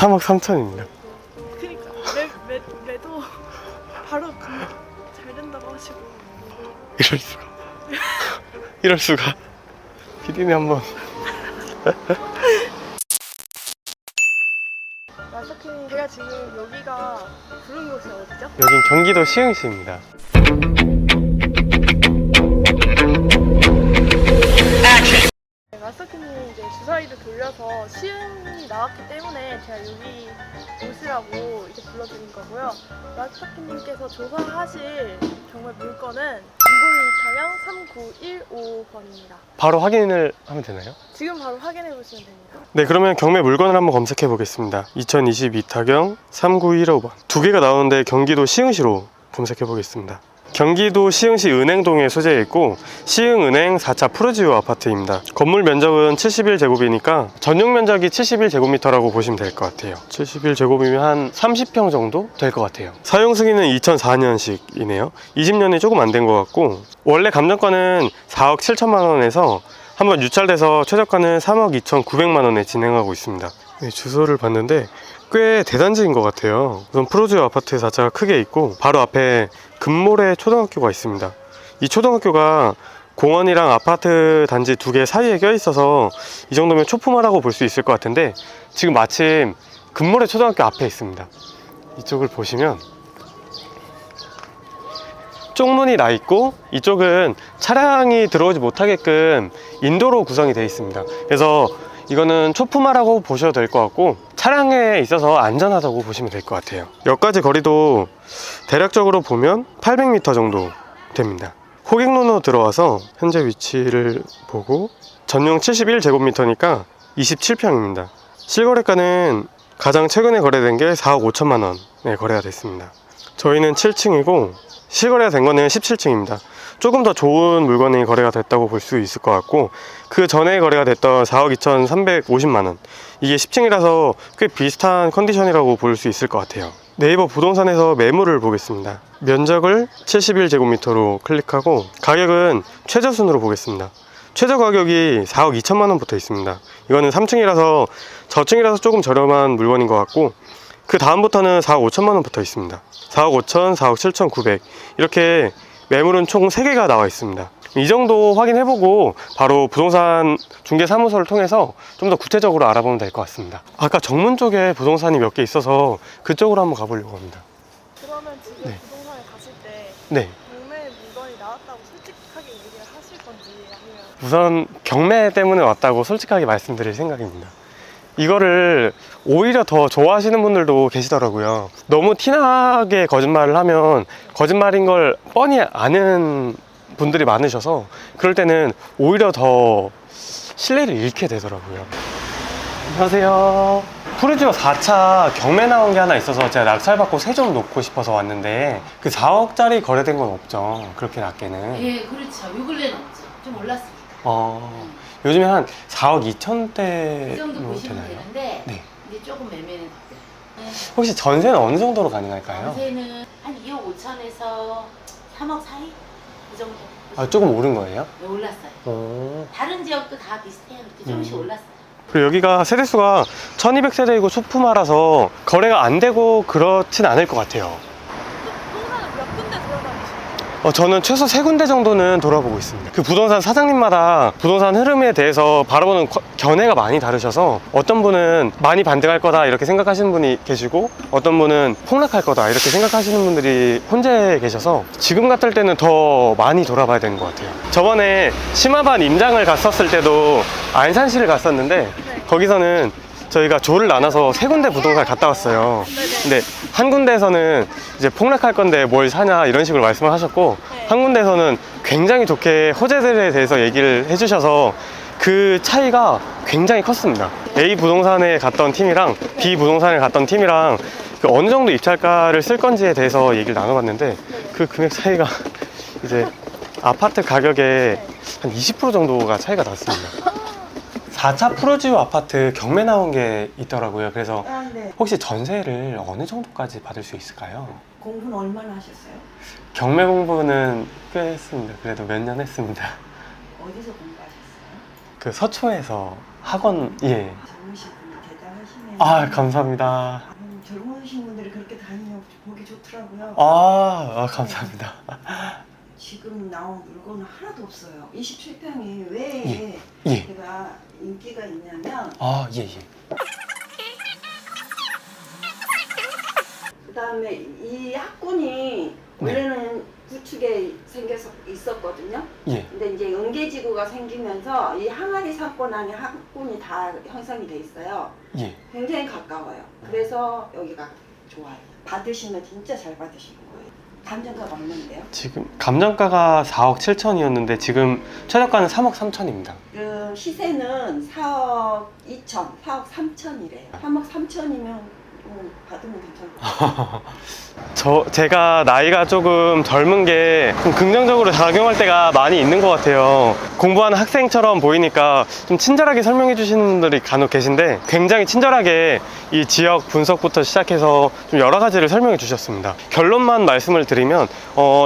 3억 3천입니다. 그니까 매도 바로 잘 된다고 하시고. 이럴 수가. 이럴 수가. 피디님 한번. 마사키님, 제가 지금 여기가 부른 곳이 어디죠? 여긴 경기도 시흥시입니다. 네, 마사키님 이제 주사위를 돌려서 시흥이 나왔기 때문에 제가 여기 오시라고 이제 불러드린 거고요. 마사키님께서 조사하실 경매 물건은 2024형 3915번입니다. 바로 확인을 하면 되나요? 지금 바로 확인해 보시면 됩니다. 네, 그러면 경매 물건을 한번 검색해 보겠습니다. 2022타경 3915번. 두 개가 나오는데 경기도 시흥시로 검색해 보겠습니다. 경기도 시흥시 은행동에 소재해 있고 시흥은행 4차 푸르지오 아파트입니다. 건물 면적은 71제곱이니까 전용 면적이 71제곱미터라고 보시면 될 것 같아요. 71제곱이면 한 30평 정도 될 것 같아요. 사용 승인은 2004년식이네요. 20년이 조금 안 된 것 같고, 원래 감정가는 4억 7천만 원에서 한번 유찰돼서 최저가는 3억 2,900만 원에 진행하고 있습니다. 네, 주소를 봤는데 꽤 대단지인 것 같아요. 우선 푸르지오 아파트 4차가 크게 있고 바로 앞에 금모래 초등학교가 있습니다. 이 초등학교가 공원이랑 아파트 단지 두 개 사이에 껴 있어서 이 정도면 초품화라고 볼 수 있을 것 같은데, 지금 마침 금모래 초등학교 앞에 있습니다. 이쪽을 보시면 쪽문이 나 있고 이쪽은 차량이 들어오지 못하게끔 인도로 구성이 되어 있습니다. 그래서 이거는 초품화라고 보셔도 될 것 같고 차량에 있어서 안전하다고 보시면 될 것 같아요. 역까지 거리도 대략적으로 보면 800m 정도 됩니다. 호객로로 들어와서 현재 위치를 보고 전용 71제곱미터니까 27평입니다. 실거래가는 가장 최근에 거래된 게 4억 5천만 원에 거래가 됐습니다. 저희는 7층이고 실거래가 된 거는 17층입니다. 조금 더 좋은 물건이 거래가 됐다고 볼 수 있을 것 같고, 그 전에 거래가 됐던 4억 2,350만 원, 이게 10층이라서 꽤 비슷한 컨디션이라고 볼 수 있을 것 같아요. 네이버 부동산에서 매물을 보겠습니다. 면적을 71제곱미터로 클릭하고 가격은 최저순으로 보겠습니다. 최저 가격이 4억 2천만 원부터 있습니다. 이거는 3층이라서 저층이라서 조금 저렴한 물건인 것 같고, 그 다음부터는 4억 5천만 원부터 있습니다. 4억 5천, 4억 7천 9백, 이렇게 매물은 총 3개가 나와 있습니다. 이 정도 확인해보고 바로 부동산 중개사무소를 통해서 좀 더 구체적으로 알아보면 될 것 같습니다. 아까 정문 쪽에 부동산이 몇 개 있어서 그쪽으로 한번 가보려고 합니다. 그러면 지금 네. 부동산에 가실 때 네, 경매 물건이 나왔다고 솔직하게 얘기를 하실 건지, 아니면 우선 경매 때문에 왔다고 솔직하게 말씀드릴 생각입니다. 이거를 오히려 더 좋아하시는 분들도 계시더라고요. 너무 티나게 거짓말을 하면 거짓말인 걸 뻔히 아는 분들이 많으셔서 그럴 때는 오히려 더 신뢰를 잃게 되더라고요. 안녕하세요. 푸르지오 4차 경매 나온 게 하나 있어서 제가 낙찰받고 새 좀 놓고 싶어서 왔는데, 그 4억짜리 거래된 건 없죠? 그렇게 낮게는. 예, 그렇죠. 요 근래는 없죠. 좀 올랐습니다. 요즘에 한 4억 2천대 이 정도 보시면 되나요? 되는데 네. 이제 조금 매매는 됐어요. 네. 혹시 전세는 어느 정도로 가능할까요? 전세는 한 2억 5천에서 3억 사이? 이 정도. 아, 조금 오른 거예요? 네, 올랐어요. 다른 지역도 다 비슷해요. 이렇게 조금씩 올랐어요. 그리고 여기가 세대수가 1200세대이고 소품화라서 거래가 안 되고 그렇진 않을 것 같아요. 부동산을 몇 군데 돌아다니시나요? 저는 최소 3군데 정도는 돌아보고 있습니다. 그 부동산 사장님마다 부동산 흐름에 대해서 바라보는 견해가 많이 다르셔서 어떤 분은 많이 반등할 거다 이렇게 생각하시는 분이 계시고, 어떤 분은 폭락할 거다 이렇게 생각하시는 분들이 혼재 계셔서 지금 같을 때는 더 많이 돌아봐야 되는 것 같아요. 저번에 심화반 임장을 갔었을 때도 안산시를 갔었는데 거기서는 저희가 조를 나눠서 3군데 부동산을 갔다 왔어요. 근데 한 군데에서는 이제 폭락할 건데 뭘 사냐 이런 식으로 말씀을 하셨고, 한 군데에서는 굉장히 좋게 호재들에 대해서 얘기를 해주셔서 그 차이가 굉장히 컸습니다. A 부동산에 갔던 팀이랑 B 부동산에 갔던 팀이랑 그 어느 정도 입찰가를 쓸 건지에 대해서 얘기를 나눠봤는데, 그 금액 차이가 이제 아파트 가격에 한 20% 정도가 차이가 났습니다. 4차 푸르지오 아파트 경매 나온 게 있더라고요. 그래서 네. 혹시 전세를 어느 정도까지 받을 수 있을까요? 공부는 얼마나 하셨어요? 경매 공부는 꽤 했습니다. 그래도 몇 년 했습니다. 어디서 공부하셨어요? 그 서초에서 학원, 예. 젊으신 분이 대단하시네요. 하시네요. 아, 감사합니다. 젊으신 분들이 그렇게 다니면 보기 좋더라고요. 감사합니다. 지금 나온 물건은 하나도 없어요. 27평이 왜 예. 제가 인기가 있냐면 예. 그다음에 이 학군이 원래는 구축에 생겨서 있었거든요. 예. 근데 이제 응계지구가 생기면서 이 항아리 상권 안에 학군이 다 형성이 돼 있어요. 예. 굉장히 가까워요. 그래서 여기가 좋아요. 받으시면 진짜 잘 받으시는 거예요. 감정가가 얼마인데요? 지금 감정가가 4억 7천이었는데 지금 최저가는 3억 3천입니다. 그 시세는 4억 2천, 4억 3천이래요. 3억 3천이면 받으면 괜찮고. 제가 나이가 조금 젊은 게 좀 긍정적으로 작용할 때가 많이 있는 것 같아요. 공부하는 학생처럼 보이니까 좀 친절하게 설명해 주시는 분들이 간혹 계신데 굉장히 친절하게 이 지역 분석부터 시작해서 좀 여러 가지를 설명해 주셨습니다. 결론만 말씀을 드리면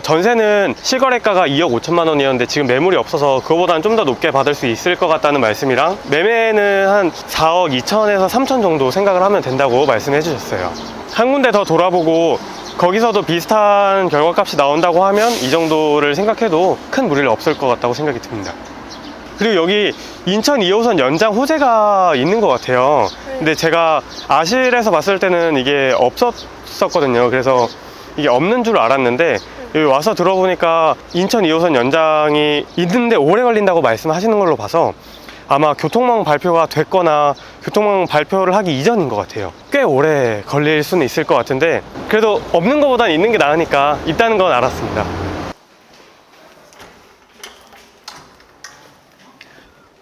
전세는 실거래가가 2억 5천만 원이었는데 지금 매물이 없어서 그거보다는 좀 더 높게 받을 수 있을 것 같다는 말씀이랑 매매는 한 4억 2천에서 3천 정도 생각을 하면 된다고 말씀해 주셨어요. 한 군데 더 돌아보고 거기서도 비슷한 결과값이 나온다고 하면 이 정도를 생각해도 큰 무리는 없을 것 같다고 생각이 듭니다. 그리고 여기 인천 2호선 연장 호재가 있는 것 같아요. 근데 제가 아실에서 봤을 때는 이게 없었거든요. 그래서 이게 없는 줄 알았는데 여기 와서 들어보니까 인천 2호선 연장이 있는데 오래 걸린다고 말씀하시는 걸로 봐서 아마 교통망 발표가 됐거나 교통망 발표를 하기 이전인 것 같아요. 꽤 오래 걸릴 수는 있을 것 같은데 그래도 없는 것보단 있는 게 나으니까 있다는 건 알았습니다.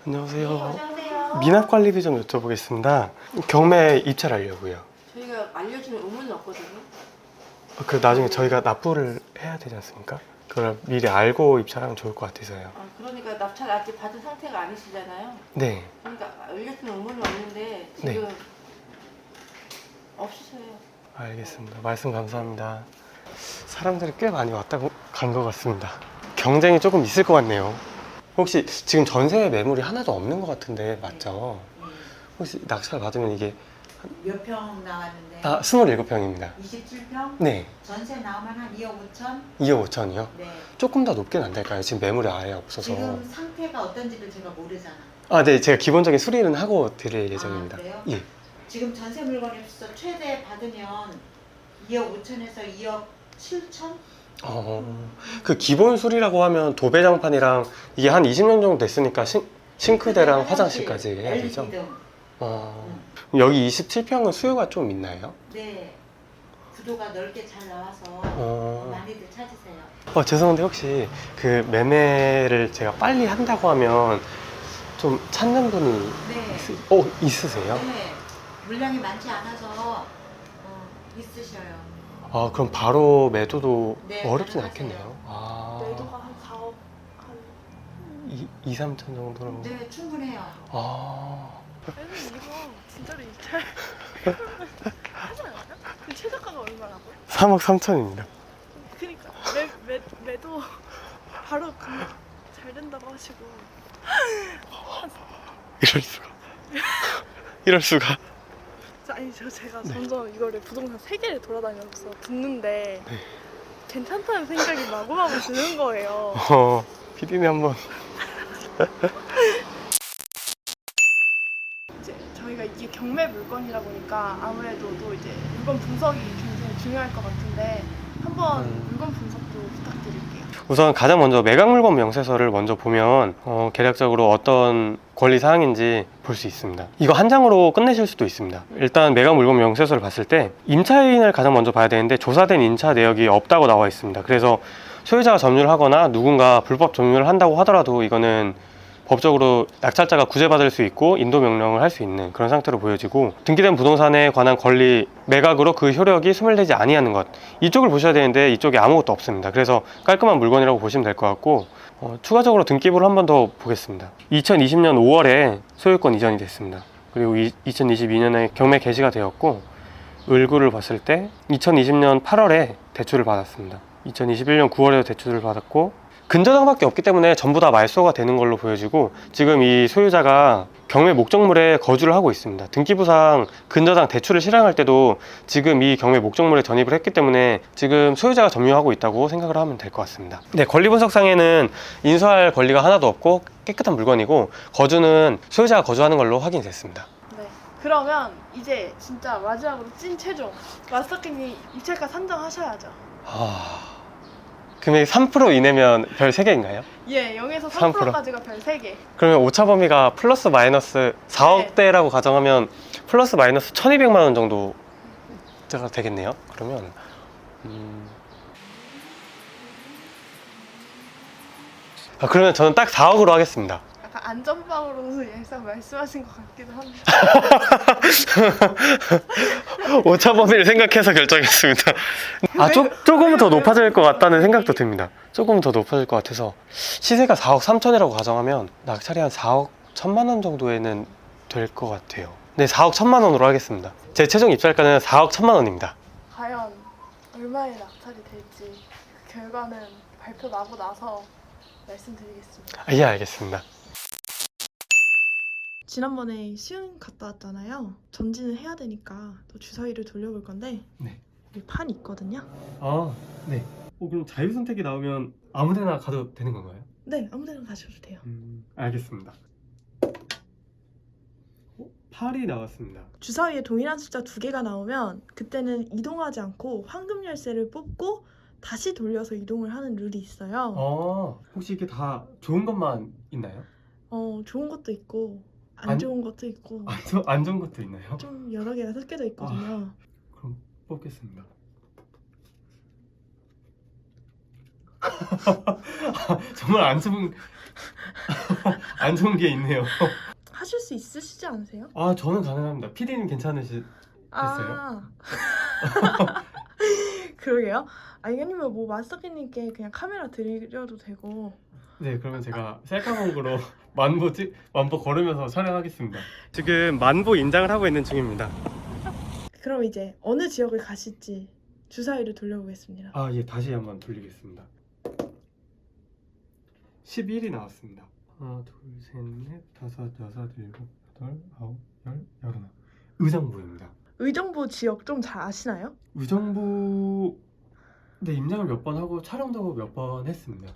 안녕하세요. 미납관리비 좀 여쭤보겠습니다. 경매 입찰하려고요. 저희가 알려주면 의문은 없거든요. 그 나중에 저희가 납부를 해야 되지 않습니까? 그걸 미리 알고 입찰하면 좋을 것 같아서요. 그러니까 납찰 아직 받은 상태가 아니시잖아요. 네. 그러니까 알려주면 의문은 없는데 지금 없으셔요. 알겠습니다. 말씀 감사합니다. 사람들이 꽤 많이 왔다 간 것 같습니다. 경쟁이 조금 있을 것 같네요. 혹시 지금 전세 매물이 하나도 없는 것 같은데 맞죠? 혹시 낙찰 받으면 이게 몇 평 나왔는데? 27평입니다. 27평? 네. 전세 나오면 한 2억 5천? 2억 5천이요? 네. 조금 더 높게는 안 될까요? 지금 매물이 아예 없어서. 지금 상태가 어떤지를 제가 모르잖아. 네. 제가 기본적인 수리는 하고 드릴 예정입니다. 그래요? 예. 지금 전세 물건이 없어서 최대 받으면 2억 5천에서 2억 7천? 그 기본 수리라고 하면 도배장판이랑 이게 한 20년 정도 됐으니까 싱크대랑 화장실까지 해야 되죠? LED 등. 여기 27평은 수요가 좀 있나요? 네. 구도가 넓게 잘 나와서 많이들 찾으세요. 죄송한데 혹시 그 매매를 제가 빨리 한다고 하면 좀 찾는 분이 네. 있으세요? 네. 물량이 많지 않아서 있으셔요. 그럼 바로 매도도 네, 어렵진 가능하세요. 않겠네요. 매도가 한 4억 한 2, 3천 정도로. 네, 충분해요. 얘는 이거 진짜로 입찰 하지 않아요? 그 최저가가 얼마라고요? 3억 3천입니다. 그니까 매도 바로 잘 된다고 하시고 이럴 수가. 이럴 수가. 제가 점점 이거를 부동산 3개를 돌아다니면서 듣는데 괜찮다는 생각이 마구마구 드는 거예요. PD님 한번. 이제 저희가 이게 경매 물건이라 보니까 아무래도 또 이제 물건 분석이 굉장히 중요할 것 같은데 한번 물건 분석도 부탁드릴게요. 우선 가장 먼저 매각물건 명세서를 먼저 보면 계략적으로 어떤 권리사항인지 볼 수 있습니다. 이거 한 장으로 끝내실 수도 있습니다. 일단 매각물건 명세서를 봤을 때 임차인을 가장 먼저 봐야 되는데 조사된 임차 내역이 없다고 나와 있습니다. 그래서 소유자가 점유를 하거나 누군가 불법 점유를 한다고 하더라도 이거는 법적으로 낙찰자가 구제받을 수 있고 인도 명령을 할 수 있는 그런 상태로 보여지고, 등기된 부동산에 관한 권리 매각으로 그 효력이 소멸되지 아니하는 것, 이쪽을 보셔야 되는데 이쪽에 아무것도 없습니다. 그래서 깔끔한 물건이라고 보시면 될 것 같고, 추가적으로 등기부를 한 번 더 보겠습니다. 2020년 5월에 소유권 이전이 됐습니다. 그리고 2022년에 경매 개시가 되었고, 을구를 봤을 때 2020년 8월에 대출을 받았습니다. 2021년 9월에 대출을 받았고, 근저당밖에 없기 때문에 전부 다 말소가 되는 걸로 보여지고, 지금 이 소유자가 경매 목적물에 거주를 하고 있습니다. 등기부상 근저당 대출을 실행할 때도 지금 이 경매 목적물에 전입을 했기 때문에 지금 소유자가 점유하고 있다고 생각을 하면 될 것 같습니다. 네, 권리 분석상에는 인수할 권리가 하나도 없고 깨끗한 물건이고 거주는 소유자가 거주하는 걸로 확인이 됐습니다. 네. 그러면 이제 진짜 마지막으로 찐 최종 마스터키님 입찰가 산정하셔야죠. 금액이 3% 이내면 별 3개인가요? 예, 0에서 3%. 3%까지가 별 3개. 그러면 오차 범위가 플러스 마이너스 4억대라고 가정하면 플러스 마이너스 1200만 원 정도가 되겠네요. 그러면 그러면 저는 딱 4억으로 하겠습니다. 약간 안전빵으로서 예상 말씀하신 것 같기도 한데. 오차 범위를 생각해서 결정했습니다. 조금은 더 높아질 것 같다는 생각도 듭니다. 조금 더 높아질 것 같아서 시세가 4억 3천이라고 가정하면 낙찰이 한 4억 1천만 원 정도에는 될 것 같아요. 네, 4억 1천만 원으로 하겠습니다. 제 최종 입찰가는 4억 1천만 원입니다. 과연 얼마에 낙찰이 될지 그 결과는 발표 나고 나서 말씀드리겠습니다. 예, 알겠습니다. 지난번에 수영 갔다 왔잖아요. 전진을 해야 되니까 또 주사위를 돌려볼 건데 네. 여기 판이 있거든요. 네. 그럼 자유 선택이 나오면 아무데나 가도 되는 건가요? 네, 아무데나 가셔도 돼요. 알겠습니다. 8이 나왔습니다. 주사위에 동일한 숫자 2개가 나오면 그때는 이동하지 않고 황금 열쇠를 뽑고 다시 돌려서 이동을 하는 룰이 있어요. 혹시 이게 다 좋은 것만 있나요? 좋은 것도 있고 안 안- 좋은 것도 있고 안 좋은 것도 있나요? 좀 여러 개가 섞여져 있거든요. 그럼 뽑겠습니다. 정말 안 좋은 게 있네요. 하실 수 있으시지 않으세요? 저는 가능합니다. PD님 괜찮으시? 아 그러게요. 아니면 뭐 마스터키님께 그냥 카메라 드려도 되고. 네, 그러면 제가 셀카봉으로 만보 걸으면서 촬영하겠습니다. 지금 만보 인장을 하고 있는 중입니다. 그럼 이제 어느 지역을 가실지 주사위를 돌려보겠습니다. 예, 다시 한번 돌리겠습니다. 11이 나왔습니다. 하나, 둘, 셋, 넷, 다섯, 여섯, 일곱, 여덟, 아홉, 열, 열하나. 의정부입니다. 의정부 지역 좀 잘 아시나요? 의정부 임장을 몇 번 하고 촬영도 몇 번 했습니다.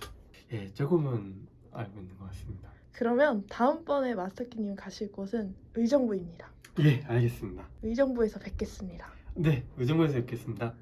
예, 조금은 알고 있는 것 같습니다. 그러면 다음번에 마스터키님 가실 곳은 의정부입니다. 예, 알겠습니다. 의정부에서 뵙겠습니다. 네, 의정부에서 뵙겠습니다.